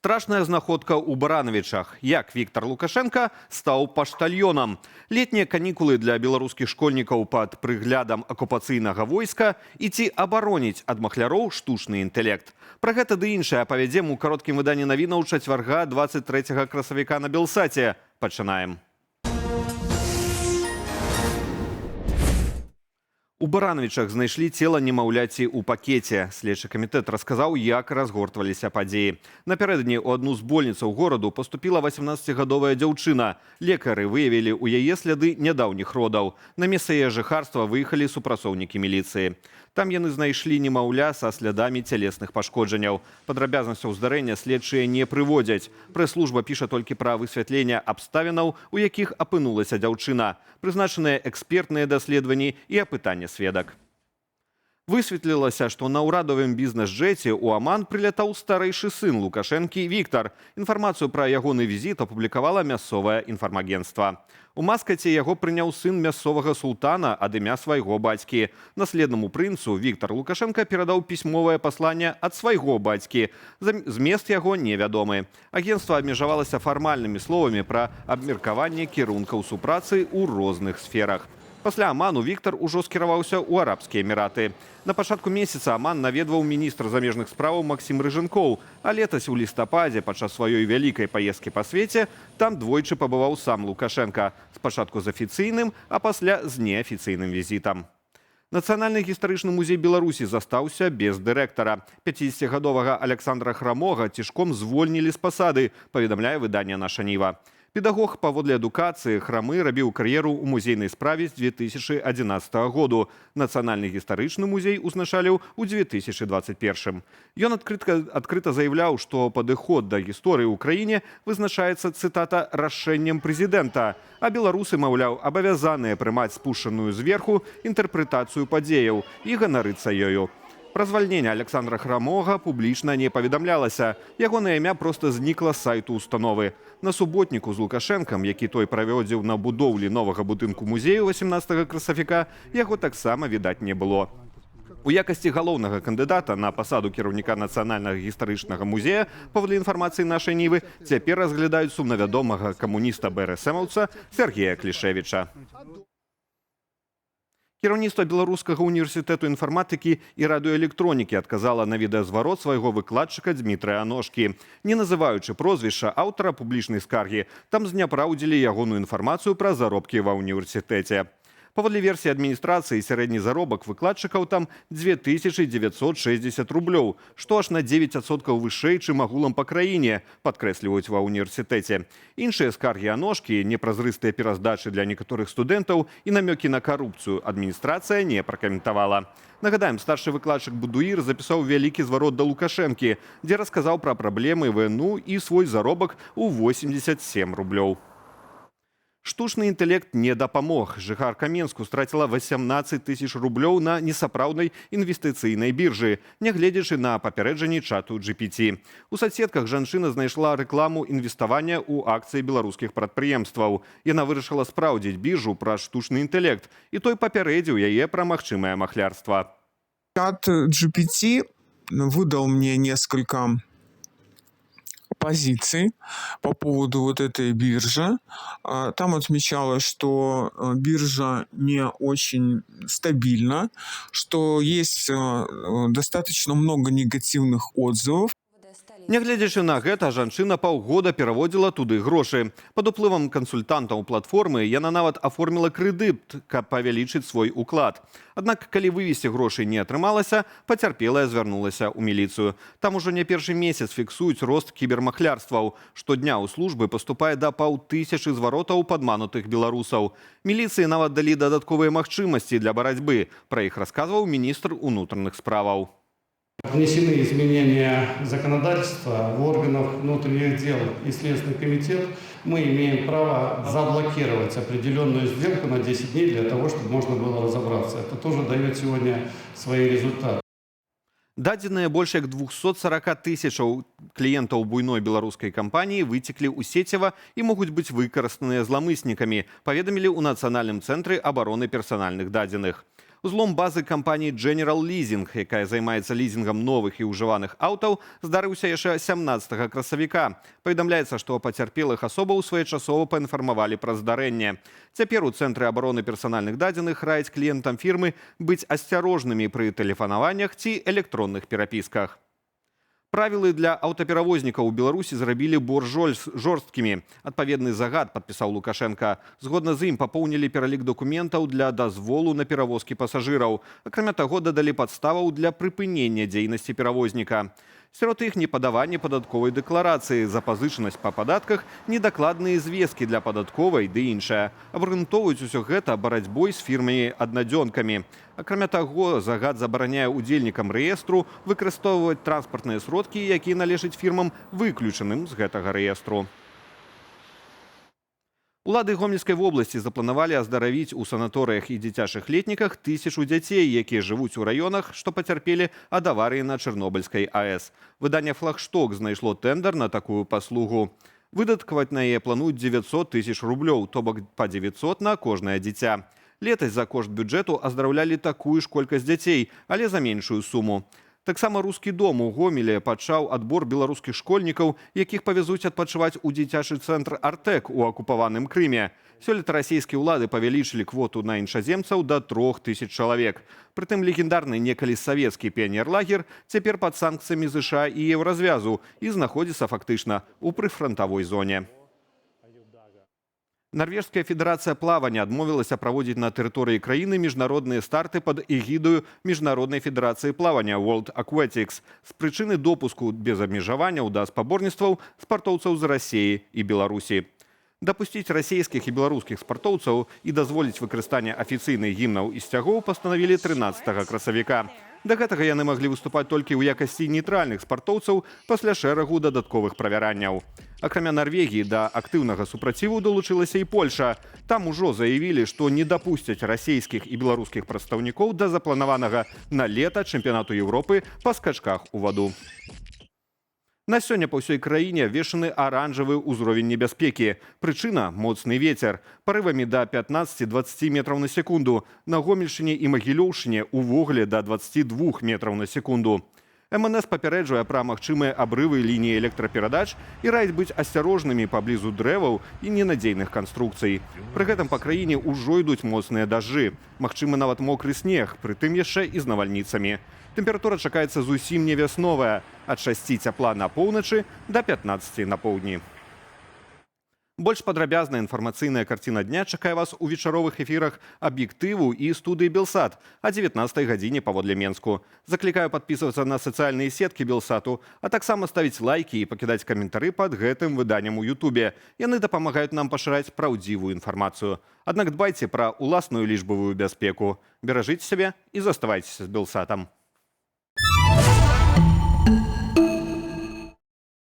Страшная знаходка ў Барановичах. Як Віктор Лукашенко стаў паштальёнам. Летнія канікулы для беларускіх школьнікаў пад прыглядам акупацыйнага войска і ці абароніць ад махляроў штучны інтэлект. Пра гэта ды іншае апавядзем у кароткім выданні навінаў чацвярга 23 красавіка на Белсаце. Пачынаем. У Барановичах знайшлі цела немаўляці ў пакеце. Следчы камітэт расказаў, як разгортваліся падзеі. Напярэдадні ў адну з больніцаў гораду паступіла 18гадовая дзяўчына. Лекары выявілі ў яе сляды нядаўніх родаў. На месца яе жыхарства выехалі супрацоўнікі міліцыі. Там яны знайшлі немаўля са слядамі цялесных пашкоджанняў. Падрабязнасцяў здарэння следчыя не прыводзяць. Прэс-служба піша толькі пра высвятленне абставінаў, у якіх апынулася дзяўчына. Прызначаныя экспертныя даследаванні і апытанне сведак. Высветлілася, што на ўрадавым бізнес-джеце ў Аман прылятаў старэйшы сын Лукашэнкі Віктар. Інфармацыю пра ягоны візіт апублікавала мясцовае інфармагенцтва. У Маскаце яго прыняў сын мясцовага султана ад імя свайго бацькі. Наследнаму прынцу Віктар Лукашенко перадаў пісьмовае пасланне ад свайго бацькі. Змест яго невядомы. Агенцтва абмежавалася фармальнымі словамі пра абмеркаванне кірункаў супрацы ў розных сферах. Пасля Аману Віктар ужо скіраваўся ў Арабскія Эміраты. На пачатку месяца Аман наведваў міністр замежных справаў Максім Рыжынкоў, а летась у лістападзе падчас сваёй вялікай паездкі па свеце там двойчы пабываў сам Лукашенко, спачатку з афіцыйным, а пасля з неафіцыйным візітам. Нацыянальны гістарычны музей Беларусі застаўся без дырэктара. 50гадовага Александра Храмога цішком звольнілі з пасады, паведамляе выданне «Наша Ніва». Педагог паводле адукацыі Храмы рабіў кар'еру ў музейнай справе з 2011 году. Нацыянальны гістарычны музей узначаліў у 2021. Ён адкрыта заяўляў, што падыход да гісторыі ў краіне вызначаецца, цытата, «рашэннем прэзідэнта», а беларусы, маўляў, абавязаныя прымаць спушчаную зверху інтэрпрэтацыю падзеяў і ганарыцца ёю. Пра звальненне Александра Храмога публічна не паведамлялася. Ягонае імя проста знікла з сайту установы. На суботніку з Лукашэнкам, які той праводзіў на будоўлі новага будынку музею 18 красавіка, яго таксама відаць не было. У якасці галоўнага кандыдата на пасаду кіраўніка Нацыянальнага гістарычнага музея, паводле інфармацыі «Нашай Нівы», цяпер разглядаюць сумнавядомага камуніста БРСМаўца Сергея Клішевіча. Кіраўніцтва Беларускага універсітэту інфарматыкі і радыёэлектронікі адказала на відэазварот свайго выкладчыка Дмітрыя Аношкі. Не называючы прозвішча аўтара публічнай скаргі, там зняпраўдзілі ягоную інфармацыю пра заробкі ва ўніверсітэце. Паводле версіі адміністрацыі, сярэдні заробак выкладчыкаў там 2960 рублёў, што аж на 9% вышэй, чым агулам па краіне, падкрэсліваюць ва ўніверсітэце. Іншыя скаргі Аношкі, непразрыстыя пераздачы для некаторых студэнтаў і намёкі на карупцыю адміністрацыя не пракаментавала. Нагадаем, старшы выкладчык Будуір запісаў вялікі зварот да Лукашэнкі, дзе расказаў пра праблемы ВНУ і свой заробак у 87 рублёў. Штучны інтэлект не дапамог. Жыхарка Менску страціла 18 тысяч рублёў на несапраўднай інвестыцыйнай біржы, нягледзячы на папярэджанні чату GPT. У соцсетках жанчына знайшла рэкламу інвеставання ў акцыі беларускіх прадпрыемстваў. Яна вырашыла спраўдзіць біржу пра штучны інтэлект, і той папярэдзіў яе пра магчымае махлярства. Чат GPT выдал мне несколько позиций по поводу вот этой биржи. Там отмечалось, что биржа не очень стабильна, что есть достаточно много негативных отзывов. Нягледзячы на гэта, жанчына паўгода пераводзіла туды грошы. Пад уплывам кансультантаў платформы яна нават аформіла крэдыт, каб павялічыць свой уклад. Аднак, калі вывесці грошай не атрымалася, пацярпелая звярнулася ў міліцыю. Там ужо не першы месяц фіксуюць рост кібермахлярстваў. Штодня ў службы паступае да 500 зваротаў падманутых беларусаў. Міліцыі нават далі дадатковыя магчымасці для барацьбы. Пра іх расказваў міністр унутраных справаў. Внесены изменения законодательства в органах внутренних дел и Следственный комитет. Мы имеем право заблокировать определенную сделку на 10 дней для того, чтобы можно было разобраться. Это тоже дает сегодня свои результаты. Дадзеныя больш як 240 тысячаў кліентаў буйной беларускай кампаніі выцеклі ў сецева і могуць быць выкарыстаныя зламыснікамі, паведамілі ў Нацыянальным цэнтры абароны персанальных дадзеных. Узлом базы кампаніі General Leasing, якая займаецца лізінгам новых і ўжываных аўтаў, здарыўся яшчэ 17 красавіка. Паведамляецца, што пацярпелых асобаў своечасова паінфармавалі пра здарэнне. Цяпер у Цэнтры абароны персанальных дадзеных раяць кліентам фірмы быць асцярожнымі пры тэлефанаваннях ці электронных перапісках. Правілы для аўтаперавознікаў у Беларусі зрабілі больш жорсткімі. Адпаведны загад падпісаў Лукашенка. Згодна з ім папоўнілі пералік дакументаў для дазволу на перавозкі пасажыраў. Акрамя таго, дадалі падставаў для прыпынення дзейнасці перавозніка. Сярод іх непадаванне падатковай дэкларацыі, запазычанасць па падатках, недакладныя звесткі для падатковай ды іншае. Абгрунтоўваюць усё гэта барацьбой з фірмамі-аднадзёнкамі. Акрамя таго, загад забараняе удзельнікам рэестру выкарыстоўваць транспартныя сродкі, якія належаць фірмам, выключаным з гэтага рэестру. Улады Гомельскай вобласці запланавалі аздаравіць у санаторыях і дзіцячых летніках 1000 дзяцей, якія жывуць у раёнах, што пацярпелі ад аварыі на Чарнобыльскай АЭС. Выданне «Флагшток» знайшло тэндар на такую паслугу. Выдаткаваць на яе плануюць 900 000 рублёў, то бок па 900 на кожнае дзіця. Летась за кошт бюджэту аздараўлялі такую ж колькасць дзяцей, але за меншую суму. Таксама «Рускі дом» у Гомелі пачаў адбор беларускіх школьнікаў, якіх павязуць адпачываць у дзіцячы цэнтр «Артэк» у акупаваным Крыме. Сёлета расійскія ўлады павялічылі квоту на іншаземцаў да 3000 чалавек. Прытым легендарны некалі савецкі піянерлагер цяпер пад санкцыямі ЗША і еўразвязу і знаходзіцца фактычна ў прыфрантавой зоне. Нарвежская федэрацыя плавання адмовілася праводзіць на тэрыторыі краіны міжнародныя старты пад эгідаю Міжнароднай федэрацыі плавання World Aquatics з прычыны допуску без абмежаванняў да спаборніцтваў спартоўцаў з Расіі і Беларусі. Дапусціць расійскіх і беларускіх спартоўцаў і дазволіць выкарыстанне афіцыйных гімнаў і сцягоў пастанавілі 13 красавіка. Да гэтага яны маглі выступаць толькі ў якасці нейтральных спартоўцаў пасля шэрагу дадатковых правяранняў. Акрамя Нарвегіі да актыўнага супраціву далучылася і Польша. Там ужо заявілі, што не дапусцяць расійскіх і беларускіх прадстаўнікоў да запланаванага на лета чэмпіянату Еўропы па скачках у ваду. На сёння па ўсёй краіне абвешчаны аранжавы ўзровень небяспекі. Прычына – моцны вецер. Парывамі да 15-20 метраў на секунду. На Гомельшчыне і Магілёўшчыне увогуле да 22 метраў на секунду. МНС папярэджвае пра магчымыя абрывы лініі электраперадач і раіць быць асцярожнымі паблізу дрэваў і ненадзейных канструкцый. Пры гэтым па краіне ўжо ідуць моцныя дажджы. Магчымы нават мокры снег, прытым яшчэ і з навальніцамі. Тэмпература чакаецца зусім не вясновая – ад 6 цяпла на поўначы да 15 на поўдні. Больш падрабязная інфармацыйная карціна дня чакае вас у вечаровых эфірах «Аб'ектыву» і студыі «Белсат» о 19 гадзіне паводле Менску. Заклікаю падпісвацца на сацыяльныя сеткі «Белсату», а таксама ставіць лайкі і пакідаць каментары пад гэтым выданнем у Ютубе. Яны дапамагаюць нам пашыраць праўдзівую інфармацыю. Аднак дбайце пра ўласную лічбавую бяспеку. Беражыце сябе і заставайцеся з «Белсатам».